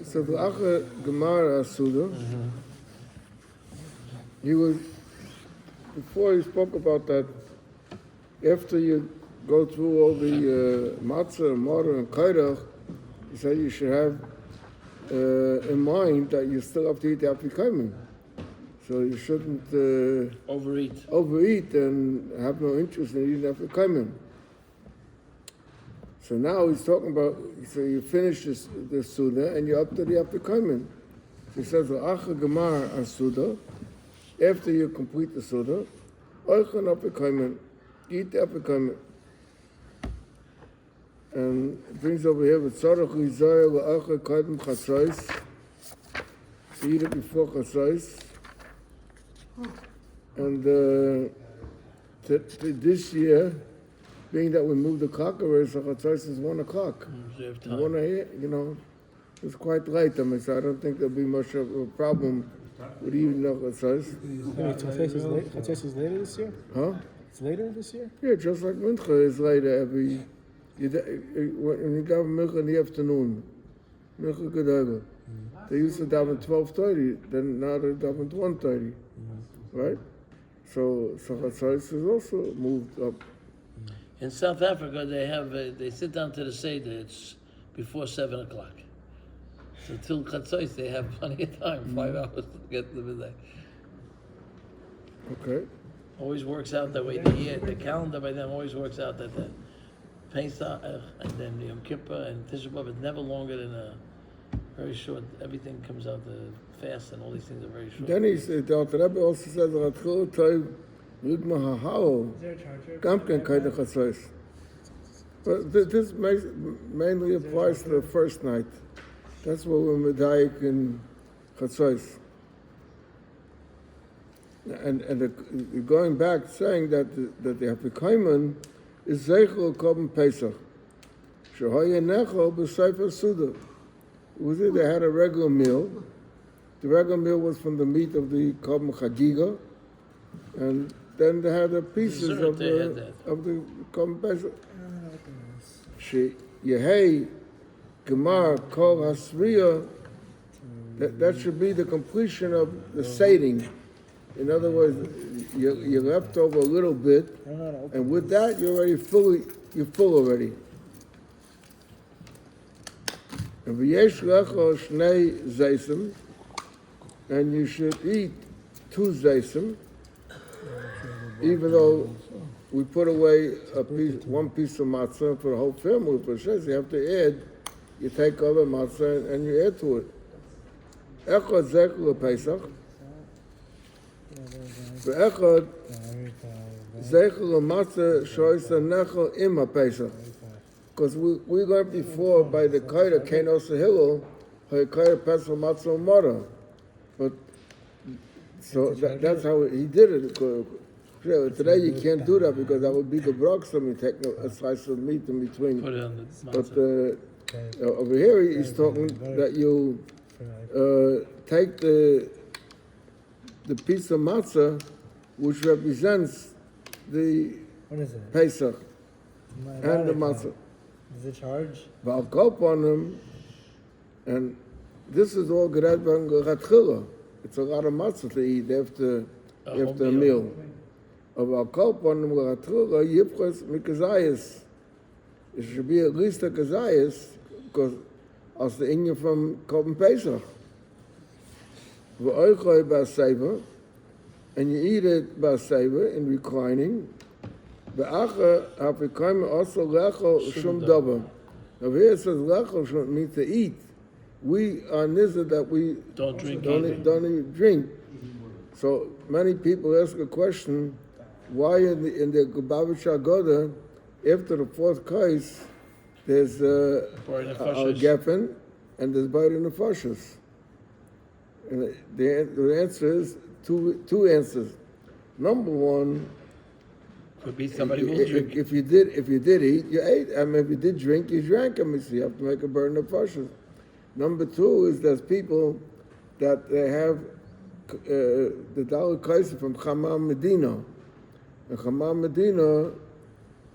So the Acha Gemara Suda, he was, before he spoke about that, after you go through all the matzah and mortar and kairach, he said you should have in mind that you still have to eat the afikomen. So you shouldn't overeat and have no interest in eating afikomen. So now he's talking about, so you finish the Suda and you're up to the afikomen. So he says, Acha Gemara Suda, after you complete the Suda, Oichan afikomen, eat the afikomen. And it brings over here, V'tzarech lizoyer la'acha kaidem chatzos, to eat it before chatzos. And this year, being that we moved the clock already, so chatzos is 1 o'clock. It's quite late. So I don't think there'll be much of a problem with eating the chatzos. Chatzos is later this year? Huh? It's later this year? Yeah, just like Mincha is later every. When you daven Mincha in the afternoon, Mincha Gedaga, they used to daven 12:30, then now they daven 1:30, right? So Chatzos is also moved up. In South Africa, they sit down to the Seder. It's before 7 o'clock. So till Chatzos, they have plenty of time, 5 hours to get to the midday. Okay. Always works out that way. The calendar by them always works out that the Pesach and then Yom Kippur and Tisha B'Av is never longer than a very short. Everything comes out the fast, and all these things are very short. Then he said, the Alter Rebbe also says, "Ratchil toiv ligma hahao gamken kaida chatzos." But this mainly applies to the first night. That's what we're medayik in chatzos. And going back, saying that the Hafikomen is Zeichel Korban Pesach. Shehoye Nechol b'Sefer Suda. Was it they had a regular meal? The regular meal was from the meat of the Korban Chagiga, and then they had the pieces of the Korban Pesach. She Yehei Gemar Kol Hasriya. That should be the completion of the sating. In other words, you left over a little bit, and with that, you're full already. And v'yesh lecho shnei zaysim, and you should eat 2 zaysim, even though we put away one piece of matzah for the whole family. But says you have to add, you take other matzah and you add to it. Echad zekel Pesach. Ve'echad zeichel matzah shoysa nechel ima Pesach. Because we learned before by the kaida kenos hillel, kaida pesach matzah mara. But so that's how he did it. Today you can't do that because that would be the broxam. You take a slice of meat in between. Put it on the But over here he's talking that you take the piece of matzah, which represents the Pesach and the matzah. Is it charged? I'll go upon them, and this is all gered van geratchila. It's a lot of matzah to eat after a meal. I'll go upon them geratchila yipchas mikazayis. It should be at least a kazayis, because as the Inyan from Korban Pesach. And you eat it b'aseva in reclining. Be'acha hafikomen also lechol shum davar. Now here it says lechol shum means to eat. We are nizar that we don't drink. Don't even drink. So many people ask a question: why in the Lubavitch Agoda, after the 4th kais, there's a geffen and there's Bayit Nefashos? And the answer is two answers. Number one, could be somebody who will drink. If you did eat, you ate. I mean, if you did drink, you drank. So you have to make a burden of fashas. Number 2 is there's people that they have the Daled Kaisa from Hamam Medina, and Hamam Medina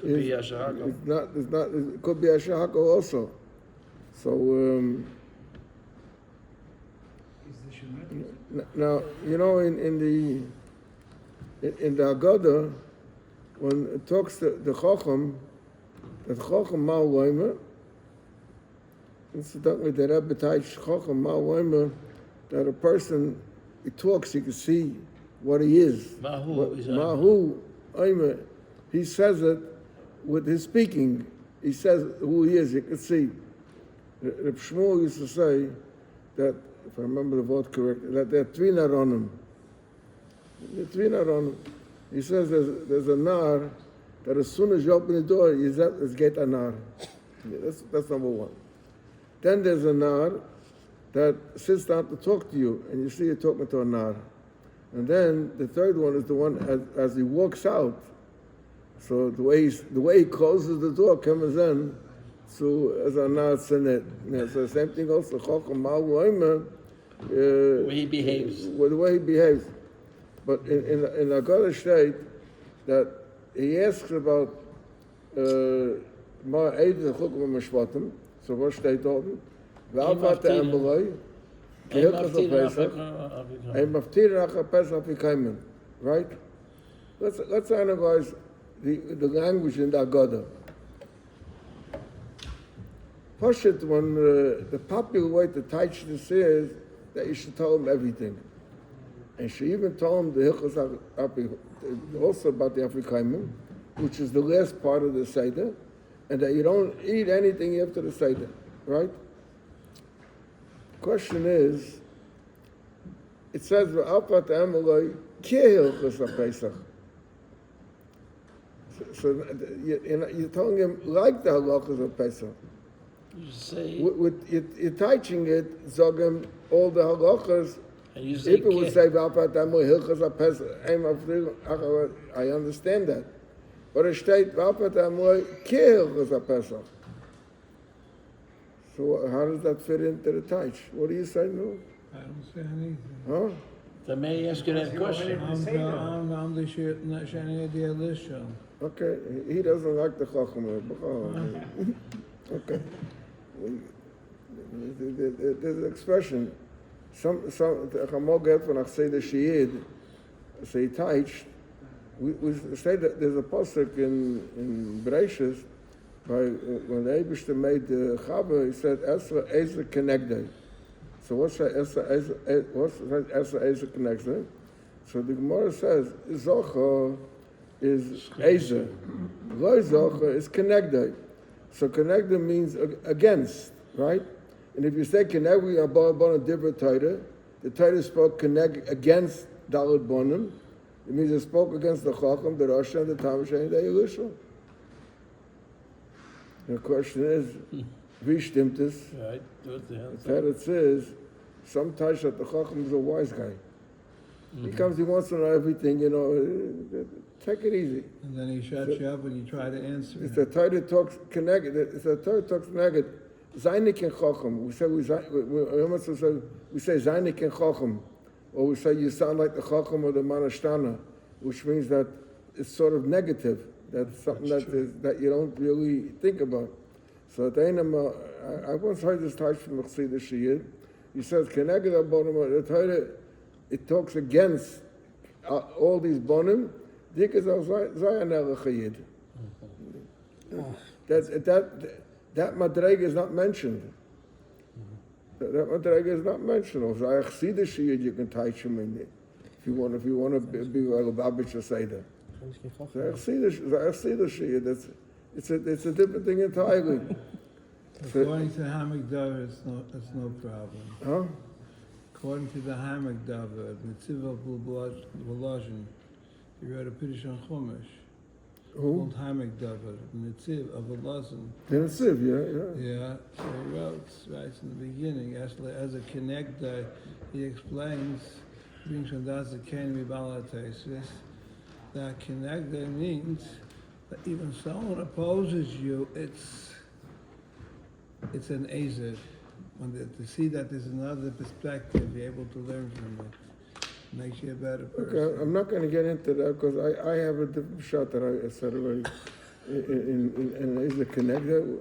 is not. It could be Ashahako also. So Now, you know, in the Haggadah, when it talks to the Chacham, that Chacham Mal Weimer, incidentally, the Rebbe teaches Chacham Mal Weimer, that a person, he talks, he can see what he is. Mahu Weimer, he says it with his speaking. He says who he is, you can see. Reb Shmuel used to say that, if I remember the word correctly, that there are three Naronim. There are three Naronim. He says there's a Nar that as soon as you open the door, it's get a Nar. That's number one. Then there's a Nar that sits down to talk to you, and you see you're talking to a Nar. And then the third one is the one as he walks out. So the way he closes the door comes in, so as a Nar Senet. So the same thing also, Chacham Mal Weimer, the way he behaves. The way he behaves. But in the Haggadah state that he asks about Ma Eid the Chukum Mishpatim. So what state order? V'alvat Emboloi, Kehilchas HaPesach, Ein Maftir Racha Pesach V'Kaimen. Right? Let's analyze the language in the Haggadah. Pashut, when the popular way to teach this is that you should tell him everything. And she even told him the Hilchos also about the Afrikaimen, which is the last part of the Seder, and that you don't eat anything after the Seder, right? Question is, it says, V'alpat Amaloi, Ki Hilchos HaPesach. So you're telling him like the halachas of Pesach. You say... You're teaching it, Zogem, all the halachas. People would say, I understand that. But it states, so how does that fit into the teich? What do you say, no? I don't say anything. Huh? So may I ask you that question? I'm the shit, not shani idea this show. Okay, he doesn't like the chacham. Okay. There's an expression. Some Chamogel when I say the Shiid, say Taich, we say that there's a pasuk in Bereshis, when the Eibishter made the Chava, he said Esra Ezer Kenegdei. So what's that Esra Ezer Kenegdei? So the Gemara says Zocha is Ezer, Lo Zocha is Kenegdei. So Kenegdei means against, right? And if you say Keneg, we are born a different Torah. The Torah spoke Keneg against Daled Bonim. It means it spoke against the Chacham, the Rosh, and the Tamash, and the Yerushal. The question is, wie stimmt es? Right. The Torah says, sometimes that the Chacham is a wise guy. He comes, he wants to know everything, take it easy. And then he shuts you up and you try to answer. It's the Torah talks Keneg, it's the Torah talks Keneg. Zaynik and Chacham. We say Zaynik and Chacham, or we say you sound like the Chacham or the Manashtana, which means that it's sort of negative. That's something that you don't really think about. So at the end, I once heard this touch from Chassidus Shiyid. He says, the Torah, it talks against all these bonim. That madrega is not mentioned. That madrega is not mentioned. Or Chassidus Shiyid, you can teach him in it if you want to be like a Babich Seder. Chassidus Shiyid, it's a different thing entirely. According to Hamak David, it's no problem. Huh? According to the Hamak David, Netziv Volozhin, he wrote a Piddush on Chumash. Who? Called Hamak David, Netziv of Volozhin. The Netziv, yeah. Yeah, so he wrote right in the beginning, as a connector, he explains, being Shandas the Ken Mibalatesis, that connector means that even someone opposes you, it's an azer. To see that there's another perspective, you're able to learn from it. Makes you a better person. Okay, I'm not going to get into that because I have a different shot that I said already. Is the connector?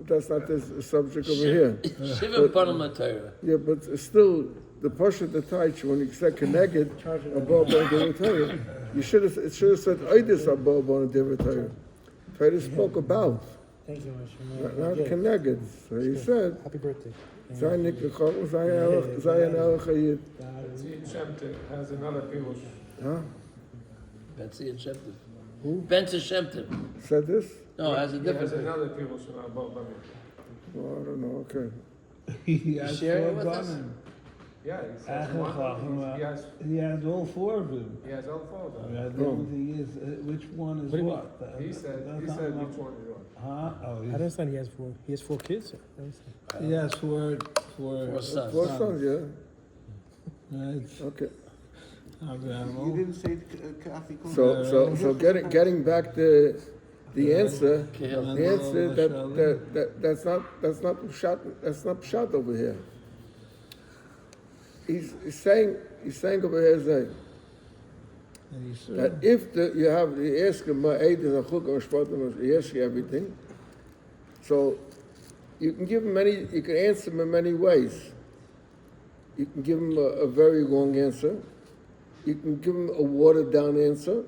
That's not the subject over here. Shiva Param Torah. Yeah, but still, the push of the taich, when you said connected, above on the Torah, you should have said oidis above on the Torah. Torah spoke about, Thank you, Moshe. not connected. So he said, Happy birthday. Zayin Nikachol, Zayin El Chayid. Shemtiv has another pirush. Huh? Betsy and Shemtiv. Who? Bentz and Shemtiv. Said this? No, it has a He different has thing. another pirush in Abba Bami. Well, I don't know, okay. He has share it four with us? banim. Yeah, he says He has all four of them. he has all four of them. The only thing is, which one is What do you what? He said which one is what. Huh? Oh, I don't understand. He has four kids. I don't understand. he has four Four sons. Four sons, yeah? Right. Okay. You didn't say So getting back to the answer, Kehil. the answer that's not pshat over here. He's saying over here that if you ask him you ask you everything, so you can give him you can answer him in many ways. You can give him a very long answer. You can give him a watered down answer,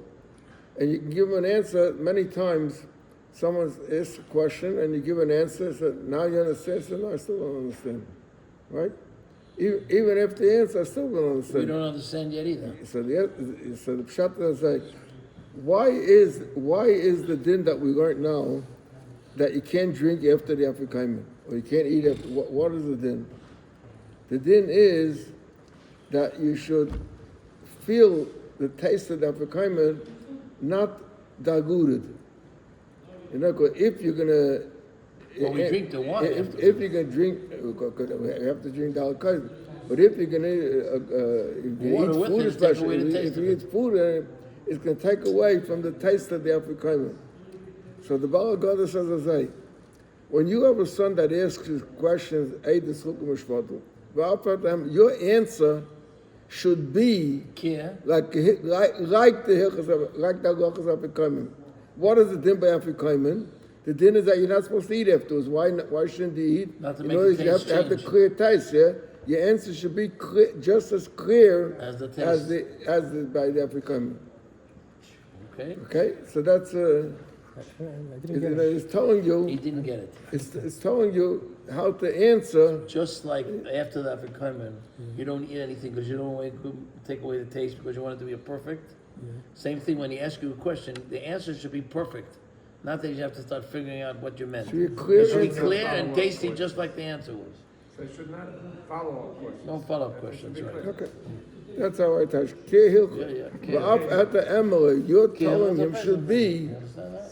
and you can give him an answer many times. Someone's asked a question and you give an answer, so now you understand, so no, I still don't understand. Right? Even if the answer, I still don't understand. We don't understand yet either. So the pshat is like, why is the din that we learned now that you can't drink after the Afrikaimim, or you can't eat after? What is the din? The din is that you should feel the taste of the Afrikaimim, not diluted. You know, if you're gonna, Well, we drink the wine if you're gonna drink, we have to drink dalkai. But if you're gonna Water eat with food, it, take especially away the taste if of you it. eat food, it's gonna take away from the taste of the Afrikaimim. So the Baal Gada says, I say, when you have a son that asks you questions, your answer should be Kia. like the halachas Afrikaimim. What is the din by Afrikaimim? The din is that you're not supposed to eat afterwards. Why shouldn't you eat? Not to In make other the words, you have taste to have the change. clear taste. Yeah, your answer should be clear, just as clear As the taste. as by the Afrikaimim. Okay. Okay, so that's I didn't get it. it's telling He you didn't get it. it's telling you how to answer. Just like after the Afrikaimim, you don't eat anything because you don't want to take away the taste because you want it to be a perfect. Same thing when he asks you a question, the answer should be perfect. Not that you have to start figuring out what you meant. Should be a clear It should be answer. clear and tasty just like the answer was. So it should not follow up questions. No follow-up questions, right? Okay, that's how I touch. At the Emily, you're telling him should be.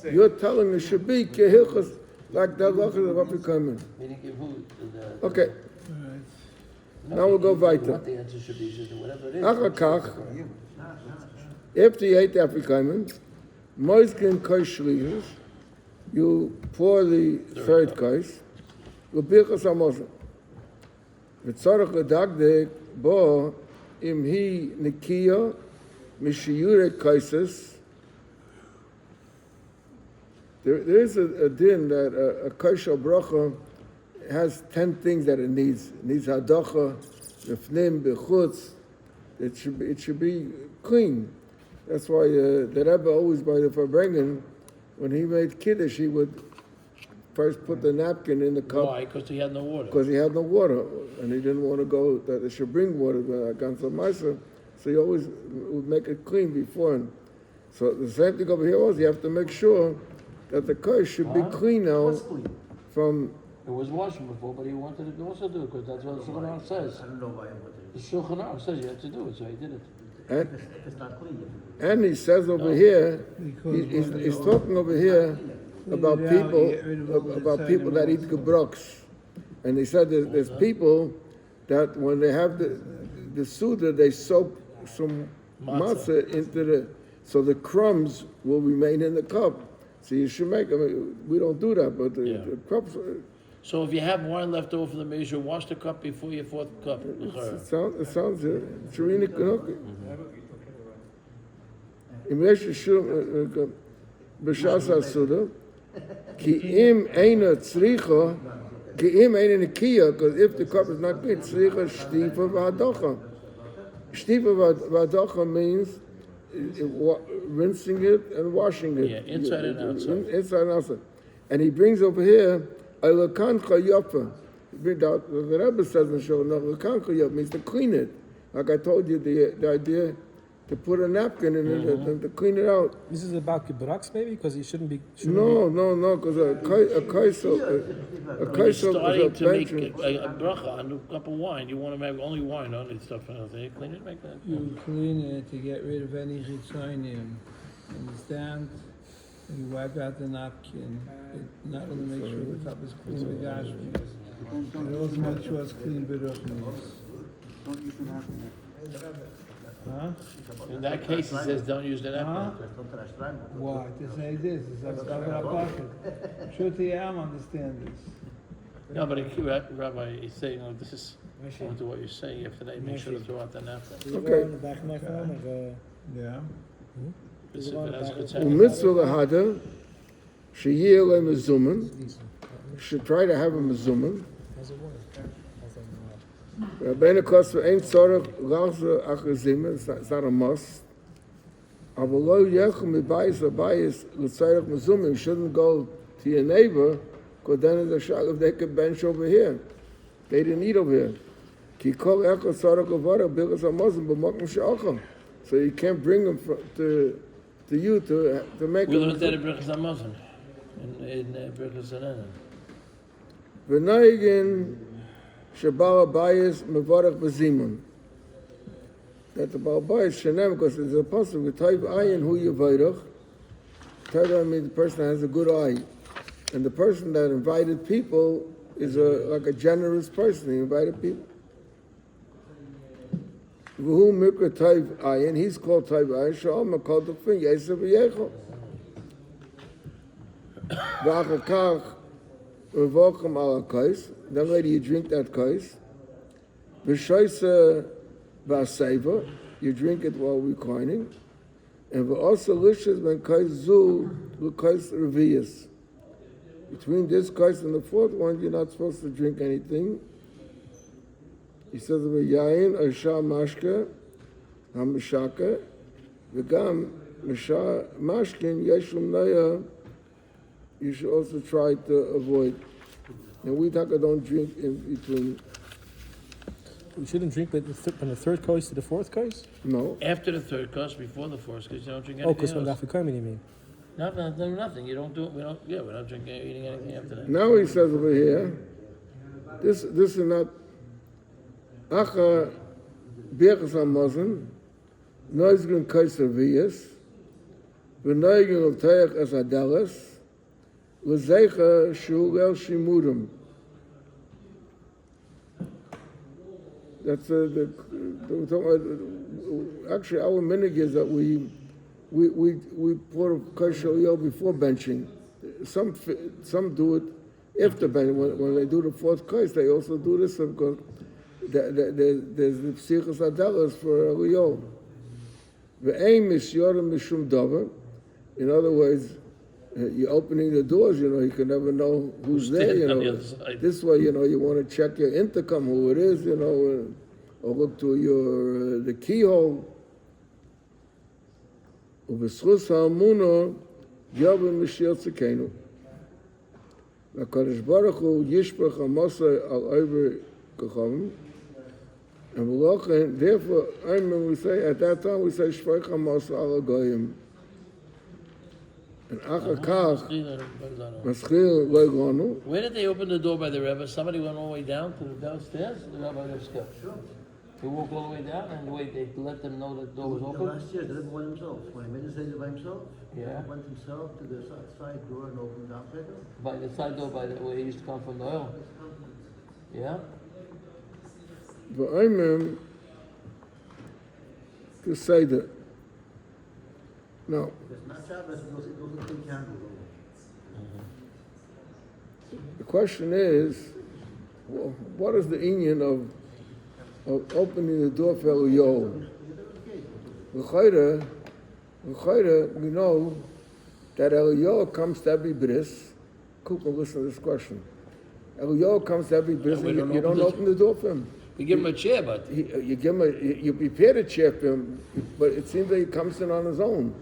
You're telling him should be kehilchas like the halachas of Afrikaimim. He didn't give who the... Okay. No, Now we'll go he didn't give weiter. What the answer should be, just whatever it is. Achakach, after you ate the Afrikaimim, moiskin kosh you pour the third kosh, l'birchas hamazon. V'tzorach l'dagdek bo im hi nikiya mishiyure koises. There is a din that a kosher bracha has 10 things that it needs. It needs hadacha, lefnim, bechutz. It should be clean. That's why the Rebbe always by the Farbrengen, when he made kiddush, he would first put the napkin in the cup. Why? Because he had no water. Because he had no water, and he didn't want to go that they should bring water against the Maisa, so he always would make it clean before. So the same thing over here was you have to make sure that the kosh should be clean now from. It was washing before, but he wanted to also do it because that's what the Shulchan Aruch says. I don't know why I wanted The Shulchan Aruch says you have to do it, so he did it. It's not clean. And he says over here, he's talking over here about people that eat gebroks, and he said there's people that when they have the suda, they soak some matzah into so the crumbs will remain in the cup. So you should make. I mean, we don't do that, but the cups. So if you have wine left over from the meal, you should wash the cup before your fourth cup. It sounds Sharina Kanoki. Im yesh shum b'shas hasuda, ki im eina tzricha Ke'im ain't in a kiyah, because if the cup is not clean, tzricha shtifa v'hadocha. Shtifa v'hadocha means rinsing it and washing it. Yeah, inside and outside. Inside and outside. And he brings over here, Eilakancha Yapa. The Rebbe says in the show, no, Eilakancha Yapa means to clean it. Like I told you, the idea to put a napkin in it and to clean it out. This is about kibraks, maybe, because he shouldn't be. No, because a kaisel When you're starting is to a make bench. a bracha on a cup of wine, you want to make only wine, only stuff. Clean it, make that. You clean it to get rid of any chitzonium. Understand? You wipe out the napkin. Not only make sure the cup is clean with gashmi, but also make sure it's clean beruchnis. Huh? In that case, he says don't use the napkin. Huh? Why? To say this is a bucket. Shuti Am understand this. No, but Rabbi is saying, oh, this is according to what you're saying. After that, make sure to throw out the napkin. Okay. In the back of my phone, like, Yeah. This if it has good Umitzvah lahada, sheyeh le mezuman, should try to have a mezuman. how's it work? Rabbeinu Kosva ain't tzorach lachza achazim, it's not a must. Avolo yechum mibayis abayis l'tzorach mezuman, you shouldn't go to your neighbor, because then it's a shal if they could bench over here. They didn't eat over here. Ki kol echad tzorach avara bilgas hamazim b'makom she'acham. So you can't bring them to you to make We them. learned that in Birchas Hamazon, in Birchas Hanan. V'naigin shebal abayis mevarach b'zimun. That the Baal Bayis shenem, because it's a pasuk with type ayin hu yivayrach. Type ayin means the person has a good eye, and the person that invited people is like a generous person. He invited people. V'hu mikra type ayin. He's called type ayin. Sha'am called the fin yesef v'yechol. V'achakach v'vochem al kais. Then later you drink that kais. V'shoyse v'aseva. You drink it while reclining. And v'osa lishas ben kais zu v'kais reviyas. Between this kais and the fourth one, you're not supposed to drink anything. He says v'yayin asha mashka hamishaka v'gam misha mashkin yeshum naya. You should also try to avoid. And we don't drink in between. We shouldn't drink from the third course to the fourth course? No. After the third course, before the fourth, because you don't drink Oh, anything because from else. Dafikamin, you mean? Nothing. You don't do it. We're not drinking, eating anything after that. Now he says over here, this is not Acha Birchas Hamazon, Noizgun Kaiser Viyas, V'noigin L'teich Es Adelas, L'zeicha Shu El Shimurim. That's actually our minhag is that we pour kosher oil before benching. Some do it after benching. When they do the fourth kos, they also do this because there's the psichos adalas for oil. The aim is yoram mishum davar. In other words, you're opening the doors. You can never know who's there. On the other side. This way, you want to check your intercom, who it is, or look to your the keyhole. Ub'schus ha'amuna yavim Mashiach tzidkenu. HaKadosh Baruch Hu yishpach hamasai al over kachavim. And therefore, we say at that time we say shpach hamasai al goyim. And achakach maschil lo'igonu. Where did they open the door by the Rebbe? Somebody went all the way down to the downstairs? The Rabbi Rivka. Sure. They walked all the way down and they let them know that the door was open? Last year, the Rebbe went himself. When he made the Seder by himself, Yeah. he went himself to the side door and opened the outside door. By the side door, where he used to come from the oil. Yeah? V'aimim to say that. Now, It's not Shabbos, it goes to the candle. the question is, what is the union of opening the door for Eliyah? L'chayra, we know that Eliyah comes to every bris. Kuka, listen to this question. Eliyahu comes to every business. we don't You don't open open the door for him. We give him a chair, but You give him you prepare the chair for him, but it seems like he comes in on his own.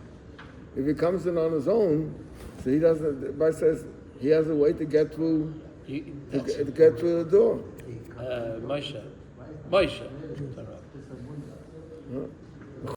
If he comes in on his own, so he doesn't. The Bible says he has a way to get through to get through the door. Moshe. Moshe. Huh?